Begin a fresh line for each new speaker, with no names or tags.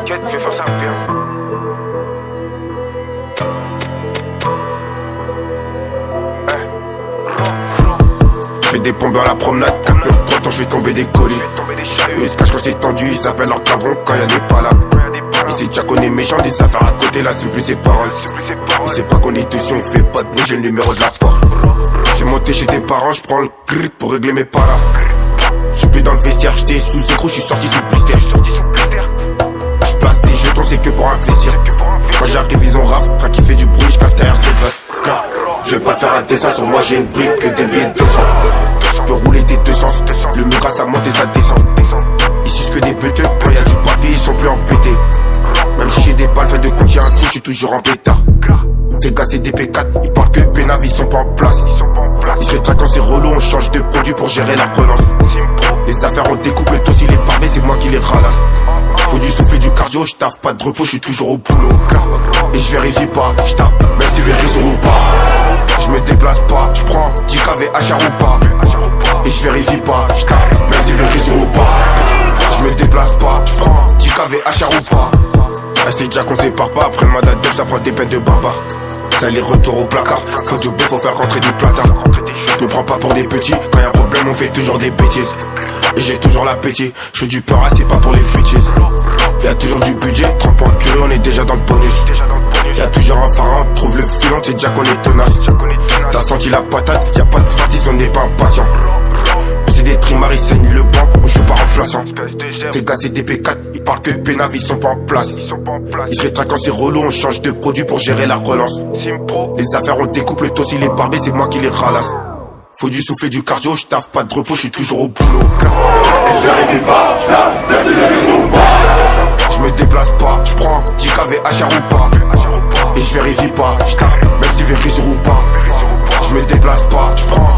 T'inquiète, je vais faire ça bien.
Je fais des pompes dans la promenade, 4 heures, 3 temps je vais tomber des colis. Eux se cachent quand c'est tendu, ils appellent leur cavron quand y'a des pas là. Il sait déjà qu'on est méchant, des affaires à côté là, c'est plus ses paroles. Il sait pas qu'on est dessus, on fait pas de bruit, j'ai le numéro de la porte. J'ai monté chez tes parents, j'prends le grit pour régler mes paras. J'suis plus dans le vestiaire, j'étais sous écrou, j'suis sorti sous blister. Là j'place des jetons, c'est que pour investir. Quand j'arrive ils ont raf, rien qui fait du bruit, j'casse derrière c'est bœuf. Je vais pas te faire un dessin, sur moi j'ai une brique que des billets de 200. Peux rouler des deux sens, le mur grâce à monter ça descend. Ici c'est que des peteux, quand y'a du papier ils sont plus embêtés. Même si j'ai des balles, fait de compte y'a un coup, j'suis toujours en pétard. Tes gars c'est des P4, ils parlent que de pénave, ils sont pas en place. Ils se rétractent quand c'est relou, on change de produit pour gérer la relance. Les affaires on découpe le dossier, les barbés c'est moi qui les ralasse. Faut du souffle et du cardio, j'taffe pas de repos, j'suis toujours au boulot. Et j'vérifie pas, j'tape, même si vérifie ou pas. J'me déplace pas, j'prends 10 KVHR ou pas. Et j'vérifie pas, j'tape, même si vérifie ou pas. J'me déplace pas, j'prends 10 KVHR ou pas. Elle sait déjà qu'on sépare pas, après le mandat de ça prend des peines de barbare. T'as les retours au placard, faut du bœuf, faut faire rentrer du platin. Ne prends pas pour des petits, quand y'a un problème on fait toujours des bêtises. Et j'ai toujours l'appétit, j'fais du peur, c'est pas pour les bitches. Y'a toujours du budget, 30 points de curé, on est déjà dans le bonus. Y'a toujours un pharaon, trouve le filon, t'es déjà qu'on est tenace. T'as senti la patate, y'a pas de fartis, on n'est pas impatient. C'est des trimars, ils saignent le banc, on joue pas remplaçant. Tes gars c'est des P4, ils parlent que de pénave, ils sont pas en place. Ils se rétractent quand c'est relou, on change de produit pour gérer la relance. Les affaires on découpe le toss, il est barbé, c'est moi qui les ralasse. Faut du souffle et du cardio, j'taffe pas de repos, j'suis toujours au boulot.
Et j'vérifie pas, j'tape, même si vérifie ou pas.
J'me déplace pas, j'prends 10 KVHR ou pas. Et j'vérifie pas, j'tape, même si vérifie ou pas. J'me déplace pas, j'prends